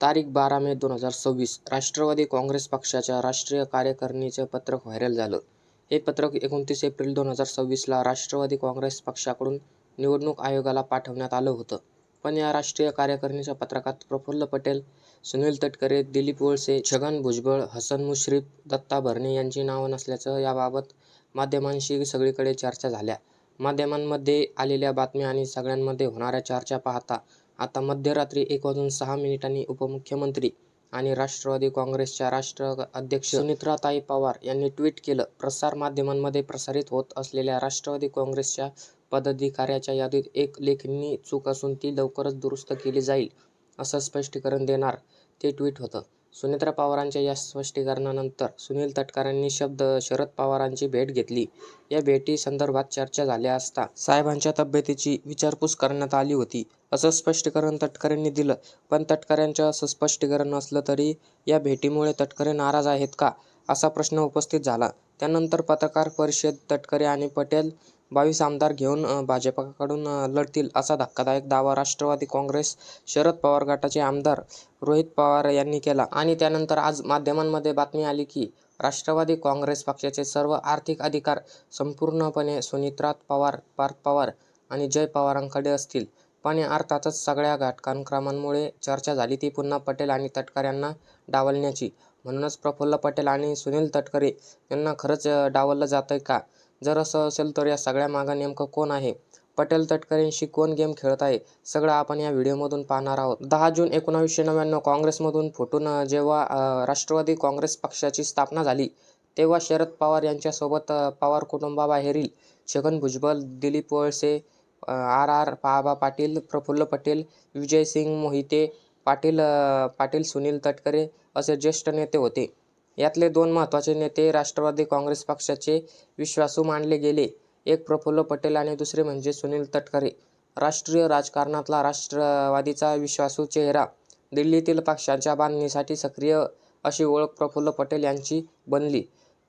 तारीख 12 मे 2026 राष्ट्रवादी काँग्रेस पक्षाच्या राष्ट्रीय कार्यकारिणीचं पत्रक व्हायरल झालं. हे पत्रक 29 एप्रिल 2026ला राष्ट्रवादी काँग्रेस पक्षाकडून निवडणूक आयोगाला पाठवण्यात आलं होतं. पण या राष्ट्रीय कार्यकारिणीच्या पत्रकात प्रफुल्ल पटेल, सुनील तटकरे, दिलीप वळसे, छगन भुजबळ, हसन मुश्रीफ, दत्ता भरणे यांची नावं नसल्याचं याबाबत माध्यमांशी सगळीकडे चर्चा झाल्या. माध्यमांमध्ये आलेल्या बातम्या आणि सगळ्यांमध्ये होणाऱ्या चर्चा पाहता आता मध्यरात्री 1:06 उपमुख्यमंत्री आणि राष्ट्रवादी काँग्रेसच्या राष्ट्रीय अध्यक्ष सुनेत्राताई पवार यांनी ट्विट केलं. प्रसारमाध्यमांमध्ये प्रसारित होत असलेल्या राष्ट्रवादी काँग्रेसच्या पदाधिकाऱ्याच्या यादीत एक लेखणी चूक असून ती लवकरच दुरुस्त केली जाईल, असं स्पष्टीकरण देणारं ते ट्विट होतं. सुनेत्रा पवारांच्या या स्पष्टीकरणानंतर सुनील तटकरेंनी शरद पवारांची भेट घेतली. या भेटीसंदर्भात चर्चा झाल्या असता साहेबांच्या तब्येतीची विचारपूस करण्यात आली होती, असं स्पष्टीकरण तटकरेंनी दिलं. पण तटकरेंचं असं स्पष्टीकरण असलं तरी या भेटीमुळे तटकरे नाराज आहेत का, असा प्रश्न उपस्थित झाला. त्यानंतर पत्रकार परिषदेत तटकरे आणि पटेल 22 आमदार घेऊन भाजपकडून लढतील, असा धक्कादायक दावा राष्ट्रवादी काँग्रेस शरद पवार गटाचे आमदार रोहित पवार यांनी केला. आणि त्यानंतर आज माध्यमांमध्ये बातमी आली की राष्ट्रवादी काँग्रेस पक्षाचे सर्व आर्थिक अधिकार संपूर्णपणे सुनेत्रा पवार, पार्थ पवार आणि जय पवारांकडे असतील. पण अर्थातच सगळ्या घटनाक्रमांमुळे चर्चा झाली ती पुन्हा पटेल आणि तटकरेंना डावलण्याची. म्हणूनच प्रफुल्ल पटेल आणि सुनील तटकरे यांना खरंच डावललं जातंय का? जर असं असेल तर या सगळ्यामागं नेमकं कोण आहे? पटेल तटकरेंशी कोण गेम खेळत आहे? सगळं आपण या व्हिडिओमधून पाहणार आहोत. 10 जून 1999 काँग्रेसमधून फुटून जेव्हा राष्ट्रवादी काँग्रेस पक्षाची स्थापना झाली, तेव्हा शरद पवार यांच्यासोबत पवार कुटुंबाबाहेरील छगन भुजबळ, दिलीप वळसे, आर. बाबा पाटील, प्रफुल्ल पटेल, विजयसिंग मोहिते पाटील, सुनील तटकरे असे ज्येष्ठ नेते होते. यातले 2 महत्त्वाचे नेते राष्ट्रवादी काँग्रेस पक्षाचे विश्वासू मानले गेले. एक प्रफुल्ल पटेल आणि दुसरे म्हणजे सुनील तटकरे. राष्ट्रीय राजकारणातला राष्ट्रवादीचा विश्वासू चेहरा, दिल्लीतील पक्षाच्या बांधणीसाठी सक्रिय अशी ओळख प्रफुल्ल पटेल यांची बनली.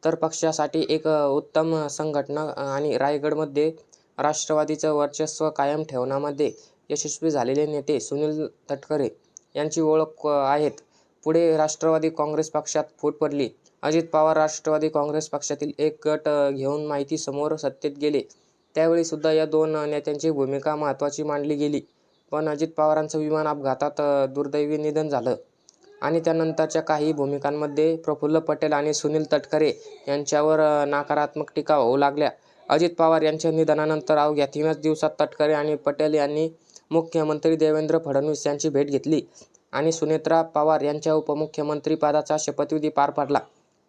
तर पक्षासाठी एक उत्तम संघटक आणि रायगडमध्ये राष्ट्रवादीचं वर्चस्व कायम ठेवण्यामध्ये यशस्वी झालेले नेते सुनील तटकरे यांची ओळख आहेत. पुढे राष्ट्रवादी काँग्रेस पक्षात फूट पडली. अजित पवार राष्ट्रवादी काँग्रेस पक्षातील एक गट घेऊन माहितीसमोर सत्तेत गेले. त्यावेळी सुद्धा या 2 नेत्यांची भूमिका महत्त्वाची मानली गेली. पण अजित पवारांचं विमान अपघातात दुर्दैवी निधन झालं आणि त्यानंतरच्या काही भूमिकांमध्ये प्रफुल्ल पटेल आणि सुनील तटकरे यांच्यावर नकारात्मक टीका होऊ लागल्या. अजित पवार यांच्या निधनानंतर अवघ्या 3 दिवसात तटकरे आणि पटेल यांनी मुख्यमंत्री देवेंद्र फडणवीस यांची भेट घेतली आणि सुनेत्रा पवार यांच्या उपमुख्यमंत्री पदाचा शपथविधी पार पडला.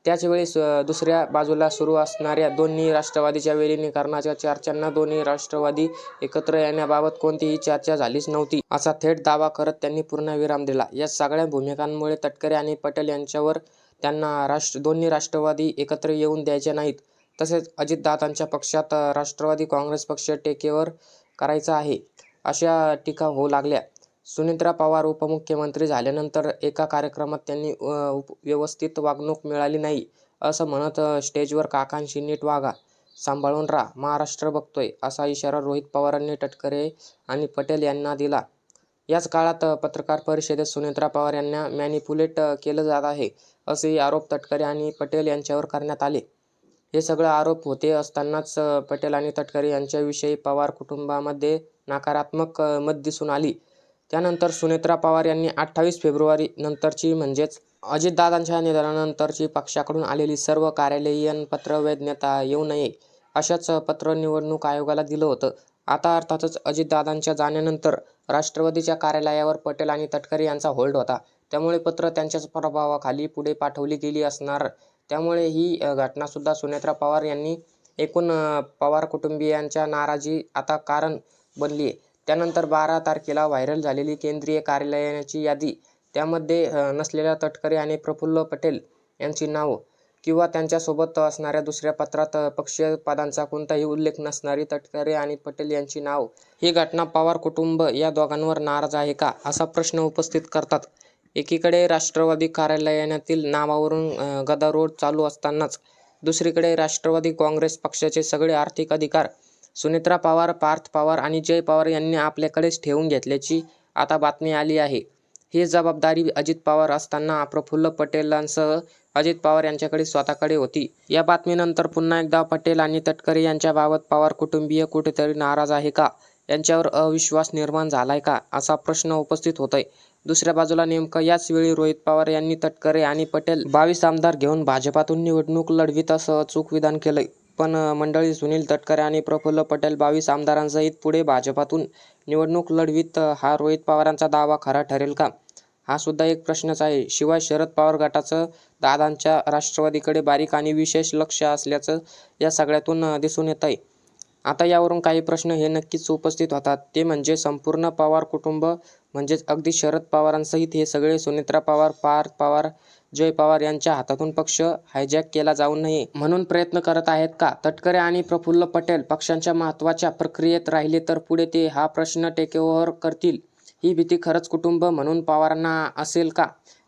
त्याचवेळी दुसऱ्या बाजूला सुरू असणाऱ्या दोन्ही राष्ट्रवादीच्या विलिनीकरणाच्या चर्चांना दोन्ही राष्ट्रवादी एकत्र येण्याबाबत कोणतीही चर्चा झालीच नव्हती, असा थेट दावा करत त्यांनी पूर्णविराम दिला. या सगळ्या भूमिकांमुळे तटकरे आणि पटेल यांच्यावर त्यांना दोन्ही राष्ट्रवादी एकत्र येऊन द्यायचे नाहीत, तसेच अजितदादांच्या पक्षात राष्ट्रवादी काँग्रेस पक्ष टेकेओव्हर करायचा आहे, अशा टीका होऊ लागल्या. सुनेत्रा पवार उपमुख्यमंत्री झाल्यानंतर एका कार्यक्रमात त्यांनी व्यवस्थित वागणूक मिळाली नाही, असं म्हणत स्टेजवर काकांशी नीट वागा, सांभाळून राहा, महाराष्ट्र बघतोय, असा इशारा रोहित पवारांनी तटकरे आणि पटेल यांना दिला. याच काळात पत्रकार परिषदेत सुनेत्रा पवार यांना मॅनिप्युलेट केलं जात आहे, असेही आरोप तटकरे आणि पटेल यांच्यावर करण्यात आले. हे सगळे आरोप होते असतानाच पटेल आणि तटकरे यांच्याविषयी पवार कुटुंबामध्ये नकारात्मक मत दिसून आली. त्यानंतर सुनेत्रा पवार यांनी 28 फेब्रुवारी नंतरची म्हणजेच अजितदादांच्या निधनानंतरची पक्षाकडून आलेली सर्व कार्यालयीन पत्र वैधता येऊ नये, अशाच पत्र निवडणूक आयोगाला दिलं होतं. आता अर्थातच अजितदादांच्या जाण्यानंतर राष्ट्रवादीच्या कार्यालयावर पटेल आणि तटकरे यांचा होल्ड होता. त्यामुळे पत्र त्यांच्याच प्रभावाखाली पुढे पाठवली गेली असणार. त्यामुळे ही घटनासुद्धा सुनेत्रा पवार यांनी एकूण पवार कुटुंबियांच्या नाराजी आता कारण बनली आहे. त्यानंतर 12 तारखेला व्हायरल झालेली केंद्रीय कार्यालयाची यादी, त्यामध्ये नसलेल्या तटकरे आणि प्रफुल्ल पटेल यांची नावं किंवा त्यांच्यासोबत असणाऱ्या दुसऱ्या पत्रात पक्षीय पदांचा कोणताही उल्लेख नसणारी तटकरे आणि पटेल यांची नावं, ही घटना पवार कुटुंब या दोघांवर नाराज आहे का, असा प्रश्न उपस्थित करतात. एकीकडे राष्ट्रवादी कार्यालयातील नावावरून गदारोळ चालू असतानाच दुसरीकडे राष्ट्रवादी काँग्रेस पक्षाचे सगळे आर्थिक अधिकार सुनेत्रा पवार, पार्थ पवार आणि जय पवार यांनी आपल्याकडेच ठेवून घेतल्याची आता बातमी आली आहे. ही जबाबदारी अजित पवार असताना प्रफुल्ल पटेलांसह अजित पवार यांच्याकडे स्वतःकडे होती. या बातमीनंतर पुन्हा एकदा पटेल आणि तटकरे यांच्याबाबत पवार कुटुंबीय कुठेतरी नाराज आहे का? यांच्यावर अविश्वास निर्माण झालाय का? असा प्रश्न उपस्थित होतोय. दुसऱ्या बाजूला नेमकं याच वेळी रोहित पवार यांनी तटकरे आणि पटेल 22 आमदार घेऊन भाजपातून निवडणूक लढवीत असं अचूक विधान केलंय. पण मंडळी, सुनील तटकरे आणि प्रफुल्ल पटेल 22 आमदारांसहित पुढे भाजपातून निवडणूक लढवीत हा रोहित पवारांचा दावा खरा ठरेल का? हा सुद्धा एक प्रश्नच आहे. शिवाय शरद पवार गटाचं दादांच्या राष्ट्रवादीकडे बारीक आणि विशेष लक्ष असल्याचं या सगळ्यातून दिसून येतंय. आता यावरून काही प्रश्न हे नक्कीच उपस्थित होतात. ते म्हणजे संपूर्ण पवार कुटुंब म्हणजेच अगदी शरद पवारांसहित हे सगळे सुनेत्रा पवार, पार्थ पवार, जय पवार यांच्या हातातून पक्ष हायजॅक केला जाऊ नये म्हणून प्रयत्न करत आहेत का? तटकरे आणि प्रफुल्ल पटेल पक्षाच्या महत्त्वाच्या प्रक्रियेत राहिले तर पुढे ते हा प्रश्न टेकओव्हर करतील. ही भीती खरंच कुटुंब म्हणून पवारांना असेल का?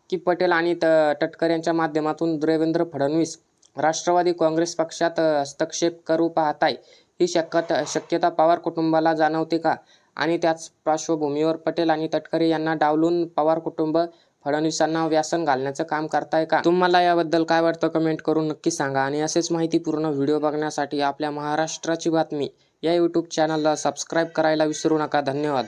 की पटेल आणि तटकरेंच्या माध्यमातून देवेंद्र फडणवीस राष्ट्रवादी काँग्रेस पक्षात हस्तक्षेप करू पाहताय? ही शक्यता पवार कुटुंबाला जाणवते का? आणि त्याच पार्श्वभूमीवर पटेल आणि तटकरे यांना डावलून पवार कुटुंब फडणवीसांना व्यासन घालण्याचं काम करताय का? तुम्हाला याबद्दल काय वाटतं? कमेंट करून नक्की सांगा. आणि असेच माहितीपूर्ण व्हिडिओ बघण्यासाठी आपल्या महाराष्ट्राची बातमी या यूट्यूब चॅनलला सबस्क्राईब करायला विसरू नका. धन्यवाद.